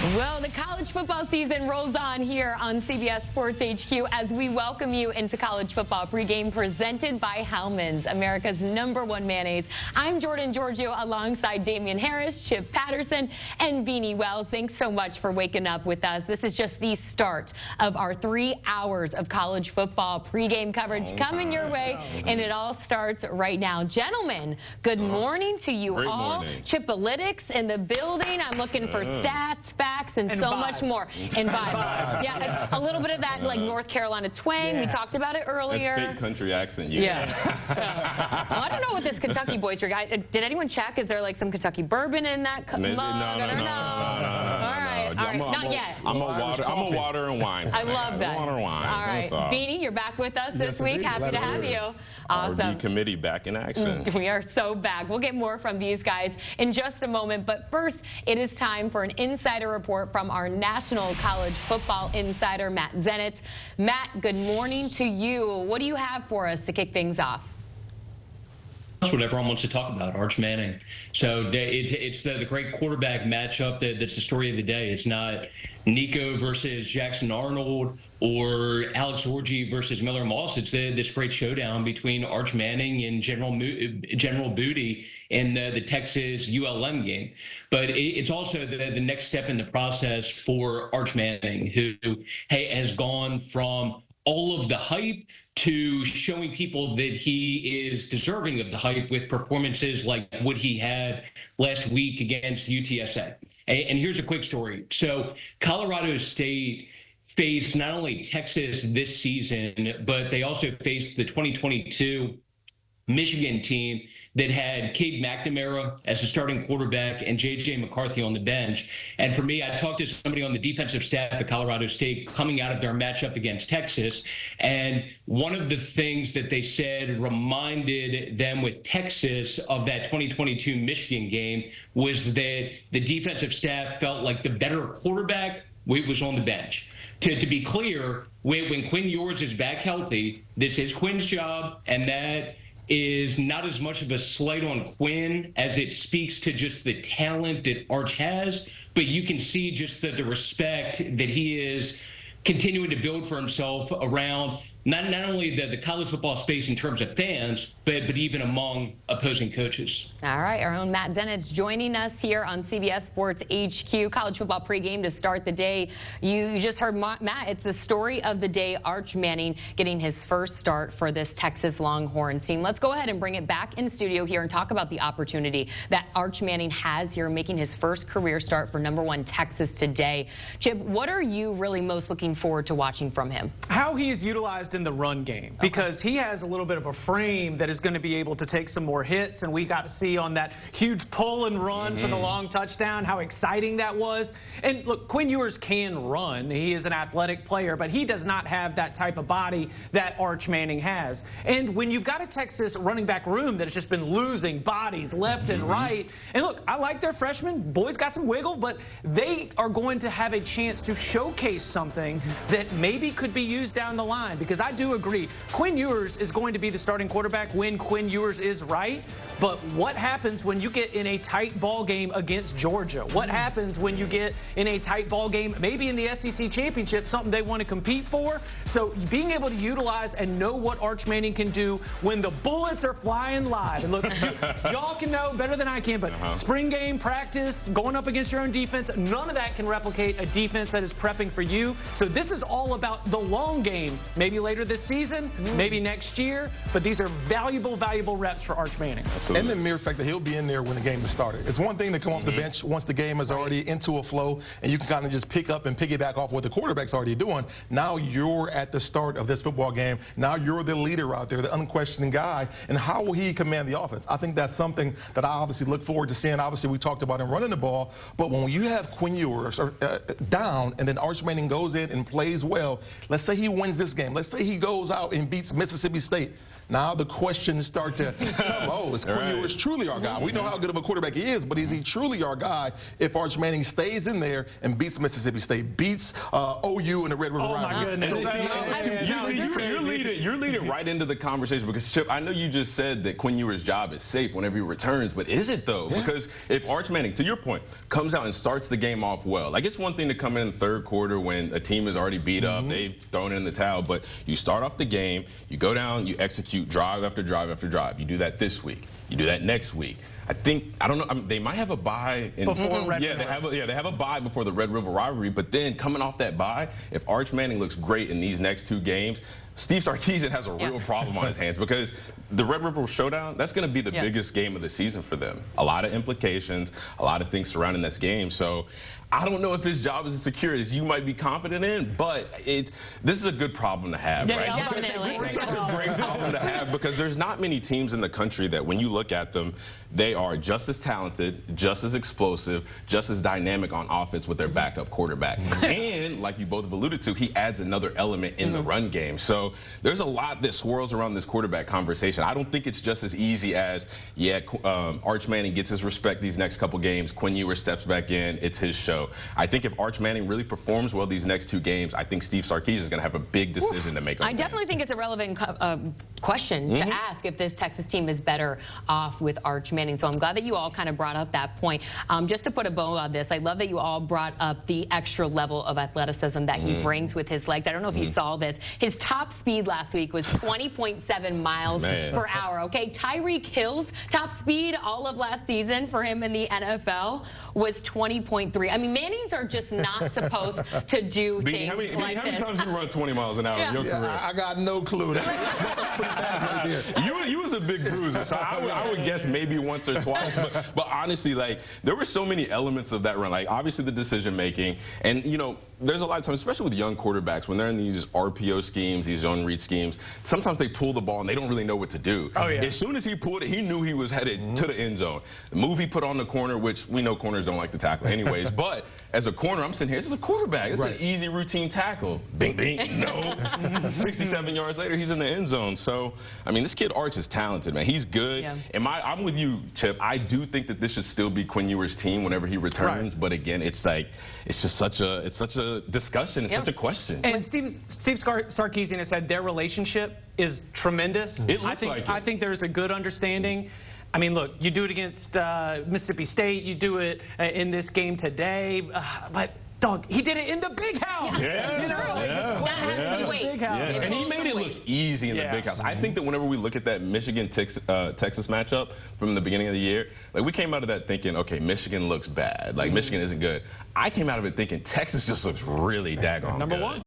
Well, the college football season rolls on here on CBS Sports HQ as we welcome you into college football pregame presented by Hellmann's, America's #1 mayonnaise. I'm Jordan Giorgio alongside Damien Harris, Chip Patterson, and Beanie Wells. Thanks so much for waking up with us. This is just the start of our 3 hours of college football pregame coverage coming your way, and it all starts right now. Gentlemen, good morning to you all. Morning. Chipalytics in the building. I'm looking for stats, facts, and so vibes. much more. And vibes. Yeah, a little bit of that like North Carolina twang. We talked about it earlier. That fake country accent. Yeah. Well, I don't know what this Kentucky boys drink. Did anyone check? Is there like some Kentucky bourbon in that mug? No. All right. Not yet. I'm a water and wine. I love that. Water and wine. All right. Beanie, you're back with us this week. indeed. Happy to have you. Awesome. R&B committee back in action. We are so back. We'll get more from these guys in just a moment. But first, it is time for an insider report from our national college football insider, Matt Zenitz. Matt, good morning to you. What do you have for us to kick things off? What everyone wants to talk about, Arch Manning. So it's the great quarterback matchup that's the story of the day. It's not Nico versus Jackson Arnold or Alex Orji versus Miller Moss. It's this great showdown between Arch Manning and General Booty in the Texas ULM game. But it's also the next step in the process for Arch Manning, who has gone from all of the hype to showing people that he is deserving of the hype with performances like what he had last week against UTSA. And here's a quick story. So Colorado State faced not only Texas this season, but they also faced the 2022 Michigan team that had Cade McNamara as a starting quarterback and J.J. McCarthy on the bench. And for me, I talked to somebody on the defensive staff at Colorado State coming out of their matchup against Texas. And one of the things that they said reminded them with Texas of that 2022 Michigan game was that the defensive staff felt like the better quarterback was on the bench. To be clear, when Quinn Ewers is back healthy, this is Quinn's job, and that is not as much of a slight on Quinn as it speaks to just the talent that Arch has, but you can see just the respect that he is continuing to build for himself around not only the college football space in terms of fans, but even among opposing coaches. All right, our own Matt Zenitz joining us here on CBS Sports HQ, college football pregame to start the day. You just heard Matt. It's the story of the day, Arch Manning getting his first start for this Texas Longhorns team. Let's go ahead and bring it back in studio here and talk about the opportunity that Arch Manning has here making his first career start for #1 Texas today. Chip, what are you really most looking forward to watching from him? How he is utilized in the run game, because he has a little bit of a frame that is going to be able to take some more hits, and we got to see on that huge pull and run for the long touchdown how exciting that was. And look, Quinn Ewers can run. He is an athletic player, but he does not have that type of body that Arch Manning has. And when you've got a Texas running back room that has just been losing bodies left and right, and look, I like their freshmen. Boys got some wiggle, but they are going to have a chance to showcase something that maybe could be used down the line, because I do agree. Quinn Ewers is going to be the starting quarterback when Quinn Ewers is right. But what happens when you get in a tight ball game against Georgia? What happens when you get in a tight ball game, maybe in the SEC championship, something they want to compete for? So being able to utilize and know what Arch Manning can do when the bullets are flying live. And look, y'all can know better than I can, but spring game, practice, going up against your own defense, none of that can replicate a defense that is prepping for you. So this is all about the long game. Maybe later this season, maybe next year, but these are valuable reps for Arch Manning. Absolutely. And the mere fact that he'll be in there when the game is started. It's one thing to come off the bench once the game is already into a flow, and you can kind of just pick up and piggyback off what the quarterback's already doing. Now you're at the start of this football game. Now you're the leader out there, the unquestioning guy, and how will he command the offense? I think that's something that I obviously look forward to seeing. Obviously, we talked about him running the ball, but when you have Quinn Ewers down and then Arch Manning goes in and plays well, let's say he wins this game. Let's say he goes out and beats Mississippi State. now the questions start to come. Oh, is Quinn Ewers truly our guy? We know how good of a quarterback he is, but is he truly our guy if Arch Manning stays in there and beats Mississippi State, beats OU in the Red River rivalry? My goodness. You're leading right into the conversation because, Chip, I know you just said that Quinn Ewers' job is safe whenever he returns, but is it, though? Yeah. Because if Arch Manning, to your point, comes out and starts the game off well, like it's one thing to come in the third quarter when a team is already beat up, they've thrown in the towel, but you start off the game, you go down, you execute drive after drive after drive. You do that this week. You do that next week. I don't know. They might have a bye before Red River. They have a bye before the Red River rivalry. But then coming off that bye, if Arch Manning looks great in these next 2 games, Steve Sarkisian has a real problem on his hands because the Red River Showdown, that's going to be the biggest game of the season for them. A lot of implications, a lot of things surrounding this game. So I don't know if his job is as secure as you might be confident in, but this is a good problem to have, right? Definitely. This is such a great problem to have because there's not many teams in the country that when you look at them, they are just as talented, just as explosive, just as dynamic on offense with their backup quarterback. And like you both have alluded to, he adds another element in the run game. So there's a lot that swirls around this quarterback conversation. I don't think it's just as easy as, Arch Manning gets his respect these next couple games, Quinn Ewers steps back in, it's his show. I think if Arch Manning really performs well these next 2 games, I think Steve Sarkisian is going to have a big decision to make. I definitely think it's a relevant question to ask if this Texas team is better off with Arch Manning. So I'm glad that you all kind of brought up that point. Just to put a bow on this, I love that you all brought up the extra level of athleticism that he brings with his legs. I don't know if you saw this. His top speed last week was 20.7 miles per hour. Okay, Tyreek Hill's top speed all of last season for him in the NFL was 20.3. I mean, Mannings are just not supposed to do things how many this. times you run 20 miles an hour in your career? I got no clue. That's pretty fast right there. You was a big bruiser, so I would guess maybe once or twice. But honestly, like, there were so many elements of that run. Like, obviously the decision making, and there's a lot of times, especially with young quarterbacks, when they're in these RPO schemes, these zone read schemes, sometimes they pull the ball and they don't really know what to do. As soon as he pulled it, he knew he was headed to the end zone. The move he put on the corner, which we know corners don't like to tackle anyways, but as a corner, I'm sitting here, this is a quarterback. This is an easy routine tackle. Bing, bing, no. 67 yards later, he's in the end zone. So, I mean, this kid Arch is talented, man. He's good. And I'm with you, Chip. I do think that this should still be Quinn Ewers' team whenever he returns. But again, it's just such a discussion. It's such a question. And Steve Sarkisian has said their relationship is tremendous. It looks like it. I think there's a good understanding. I mean, look, you do it against Mississippi State. You do it in this game today. But, dog, he did it in the big house. And he made it look easy in the big house. I think that whenever we look at that Michigan-Texas matchup from the beginning of the year, like, we came out of that thinking, okay, Michigan looks bad. Like, Michigan isn't good. I came out of it thinking Texas just looks really daggone Number good. one.